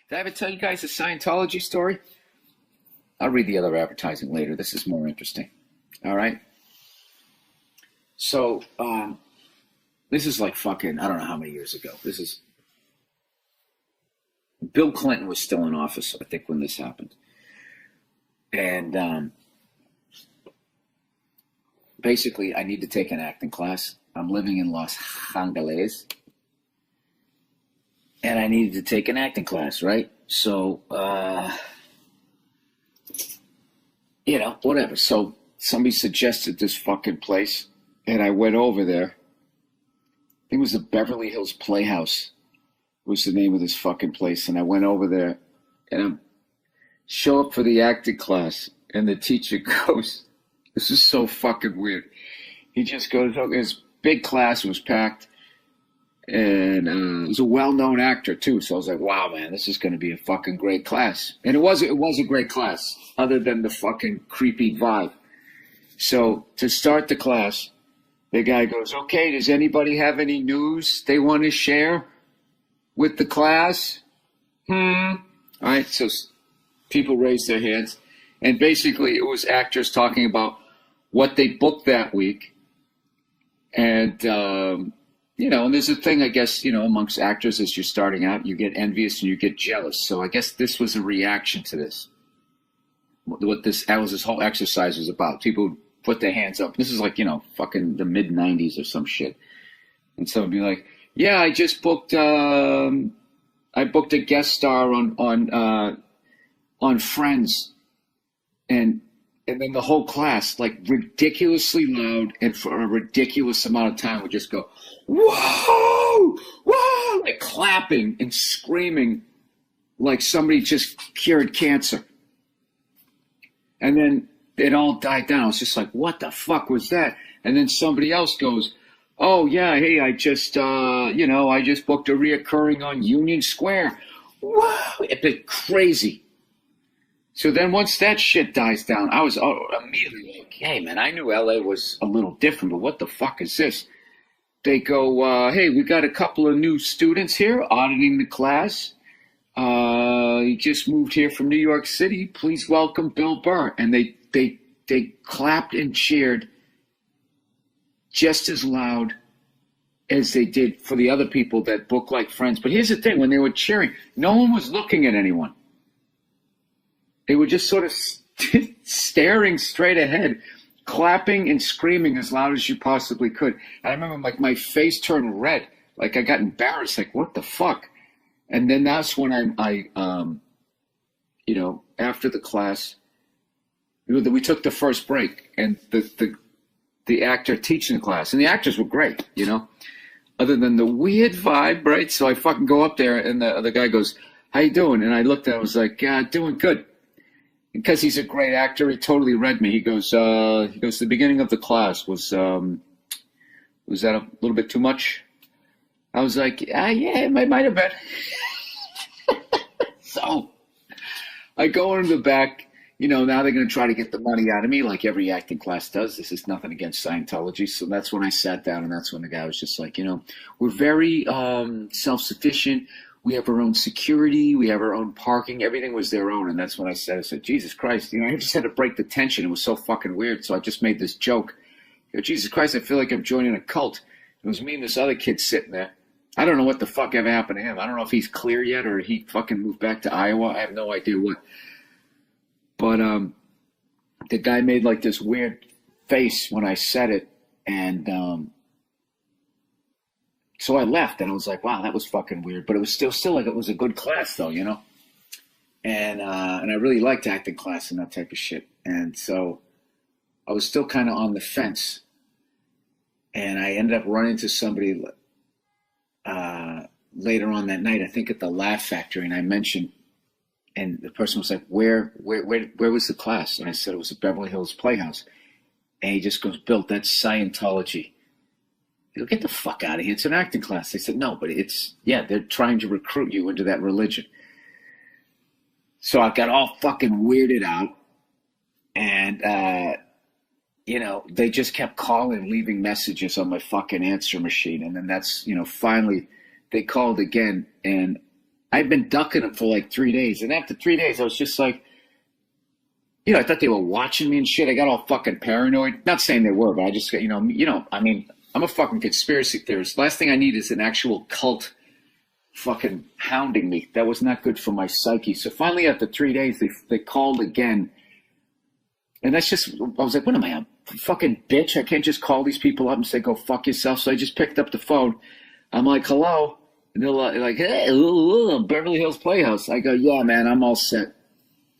Did I ever tell you guys the Scientology story? I'll read the other advertising later. This is more interesting. All right. So, this is like fucking, I don't know how many years ago. This is, Bill Clinton was still in office, I think, when this happened. And basically, I need to take an acting class. I'm living in Los Angeles. And I needed to take an acting class, right? So, you know, whatever. So somebody suggested this fucking place, and I went over there. I think it was the Beverly Hills Playhouse was the name of this fucking place. And I went over there, and I show up for the acting class, and the teacher goes, this is so fucking weird. He just goes, okay, his big class was packed. And he was a well-known actor too, so I was like, "Wow, man, this is going to be a fucking great class." And it was a great class, other than the fucking creepy vibe. So to start the class, the guy goes, "Okay, does anybody have any news they want to share with the class?" All right, so people raised their hands, and basically it was actors talking about what they booked that week, and you know, and there's a thing, I guess, you know, amongst actors as you're starting out, you get envious and you get jealous. So I guess this was a reaction to this. What this whole exercise was about. People put their hands up. This is like, you know, fucking the mid-90s or some shit. And someone would be like, "Yeah, I just booked, I booked a guest star on Friends." And then the whole class, like ridiculously loud and for a ridiculous amount of time, would just go, "Whoa, whoa," like clapping and screaming like somebody just cured cancer. And then it all died down. It's just like, what the fuck was that? And then somebody else goes, "Oh yeah, hey, I just, you know, I just booked a reoccurring on Union Square." Wow, it's been crazy. So then once that shit dies down, I was immediately like, "Hey, man, I knew LA was a little different, but what the fuck is this?" They go, "Hey, we got a couple of new students here auditing the class. He just moved here from New York City. Please welcome Bill Burr." And they clapped and cheered just as loud as they did for the other people that booked like Friends. But here's the thing, when they were cheering, no one was looking at anyone. They were just sort of staring straight ahead, clapping and screaming as loud as you possibly could. And I remember like my face turned red, like I got embarrassed, like what the fuck? And then that's when I you know, after the class, we took the first break, and the actor teaching the class, and the actors were great, you know, other than the weird vibe, right? So I fucking go up there, and the guy goes, "How you doing?" And I looked at him, I was like, "Yeah, doing good." Because he's a great actor, he totally read me. He goes, "The beginning of the class was that a little bit too much?" I was like, "Yeah, it might have been." So I go into the back. You know, now they're going to try to get the money out of me like every acting class does. This is nothing against Scientology. So that's when I sat down, and that's when the guy was just like, "You know, we're very self-sufficient. We have our own security. We have our own parking. Everything was their own." And that's when I said, "Jesus Christ," you know, I just had to break the tension. It was so fucking weird. So I just made this joke. You know, "Jesus Christ, I feel like I'm joining a cult." It was me and this other kid sitting there. I don't know what the fuck ever happened to him. I don't know if he's clear yet or he fucking moved back to Iowa. I have no idea what. But the guy made like this weird face when I said it. And so I left, and I was like, wow, that was fucking weird. But it was still like it was a good class, though, you know? And I really liked acting class and that type of shit. And so I was still kind of on the fence. And I ended up running into somebody later on that night, I think at the Laugh Factory, and I mentioned, and the person was like, where was the class? And I said it was at Beverly Hills Playhouse. And he just goes, "Bill, that's Scientology." I go, "Get the fuck out of here. It's an acting class." They said, "No, but they're trying to recruit you into that religion." So I got all fucking weirded out. And, you know, they just kept calling, leaving messages on my fucking answer machine. And then that's, you know, finally they called again. And I'd been ducking them for like 3 days. And after 3 days, I was just like, I thought they were watching me and shit. I got all fucking paranoid. Not saying they were, but I just got, I mean, I'm a fucking conspiracy theorist. Last thing I need is an actual cult fucking hounding me. That was not good for my psyche. So finally, after 3 days, they called again. And that's just, I was like, what am I, a fucking bitch? I can't just call these people up and say, go fuck yourself. So I just picked up the phone. I'm like, hello. And they're like, hey, Beverly Hills Playhouse. I go, yeah, man, I'm all set.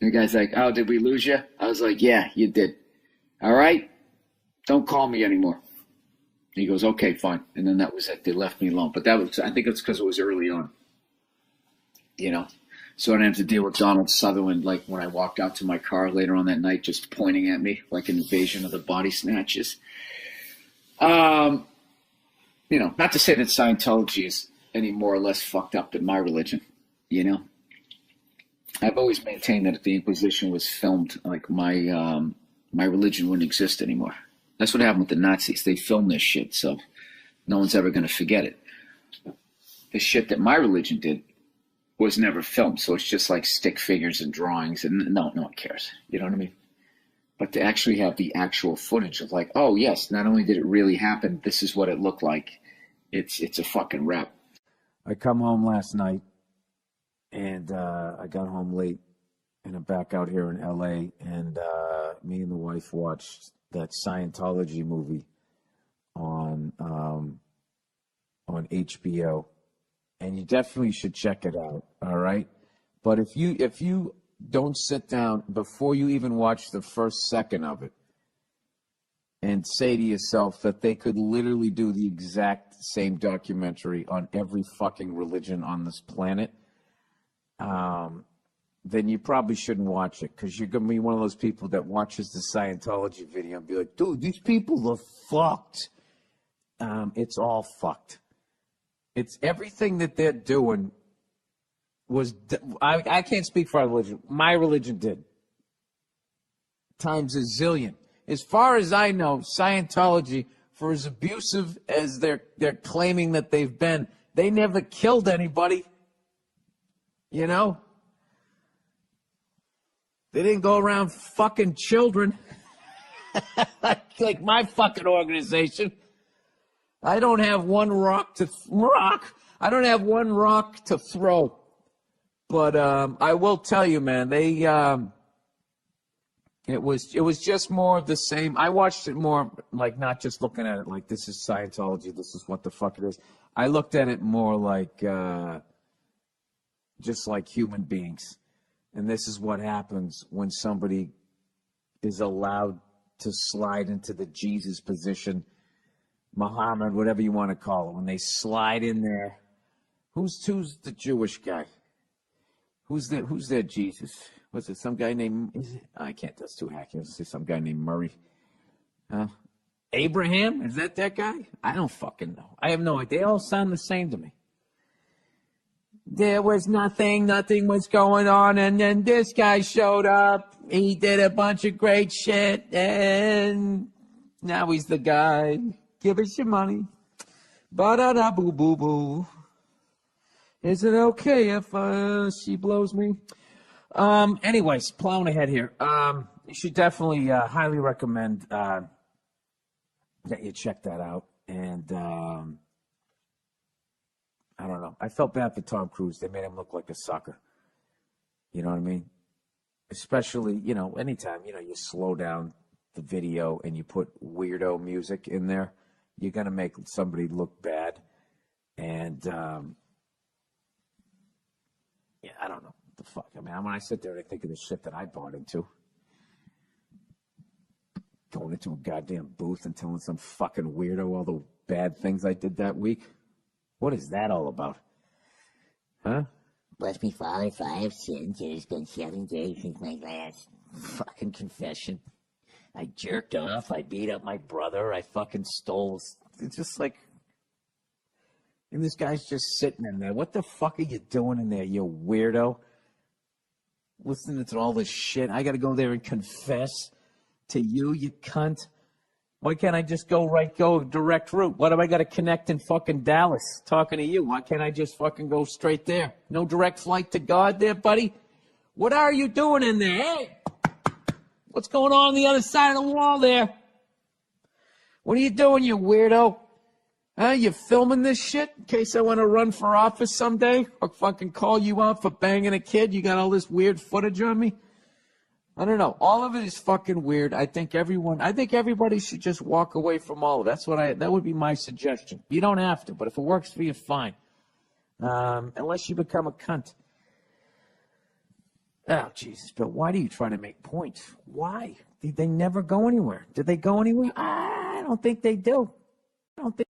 And the guy's like, oh, did we lose you? I was like, yeah, you did. All right? Don't call me anymore. He goes, okay, fine. And then that was it. They left me alone. But I think it's because it was early on. So I didn't have to deal with Donald Sutherland, like when I walked out to my car later on that night, just pointing at me like an invasion of the body snatchers. Not to say that Scientology is any more or less fucked up than my religion, I've always maintained that if the Inquisition was filmed, like my religion wouldn't exist anymore. That's what happened with the Nazis. They filmed this shit, so no one's ever going to forget it. The shit that my religion did was never filmed, so it's just like stick figures and drawings, and no one cares. You know what I mean? But to actually have the actual footage of like, oh yes, not only did it really happen, this is what it looked like. It's a fucking rap. I come home last night, and I got home late, and I'm back out here in L.A., and me and the wife watched that Scientology movie on HBO, and you definitely should check it out. All right, but if you don't sit down before you even watch the first second of it and say to yourself that they could literally do the exact same documentary on every fucking religion on this planet, then you probably shouldn't watch it, because you're going to be one of those people that watches the Scientology video and be like, dude, these people are fucked. It's all fucked. It's everything that they're doing was, I can't speak for our religion. My religion did. Times a zillion. As far as I know, Scientology, for as abusive as they're claiming that they've been, they never killed anybody. They didn't go around fucking children like my fucking organization. I don't have one rock to I don't have one rock to throw. But I will tell you, man, it was just more of the same. I watched it more like not just looking at it like this is Scientology, this is what the fuck it is. I looked at it more like just like human beings. And this is what happens when somebody is allowed to slide into the Jesus position, Muhammad, whatever you want to call it. When they slide in there, who's the Jewish guy? Who's their Jesus? Was it some guy named? I can't. That's too hacky. Let's say some guy named Murray. Abraham? Is that guy? I don't fucking know. I have no idea. They all sound the same to me. There was nothing was going on, and then this guy showed up. He did a bunch of great shit, and now he's the guy. Give us your money. Ba-da-da-boo-boo-boo. Is it okay if she blows me? Anyways, plowing ahead here. You should definitely highly recommend that you check that out. And I don't know. I felt bad for Tom Cruise. They made him look like a sucker. You know what I mean? Especially, anytime, you slow down the video and you put weirdo music in there, you're going to make somebody look bad. And, yeah, I don't know. What the fuck? I mean, when I sit there and I think of the shit that I bought into, going into a goddamn booth and telling some fucking weirdo all the bad things I did that week. What is that all about? Huh? Bless me, Father, if I have sinned, it has been 7 days since my last fucking confession. I jerked off, I beat up my brother, I fucking stole. It's just like, and this guy's just sitting in there. What the fuck are you doing in there, you weirdo? Listening to all this shit. I gotta go there and confess to you, you cunt. Why can't I just go direct route? What have I got to connect in fucking Dallas talking to you? Why can't I just fucking go straight there? No direct flight to God there, buddy? What are you doing in there? Hey, what's going on the other side of the wall there? What are you doing, you weirdo? Huh? You filming this shit in case I want to run for office someday or fucking call you out for banging a kid? You got all this weird footage on me? I don't know. All of it is fucking weird. I think everybody should just walk away from all of it. That would be my suggestion. You don't have to, but if it works for you, fine. Unless you become a cunt. Oh, Jesus, but why do you try to make points? Why? Did they never go anywhere? Did they go anywhere? I don't think they do. I don't think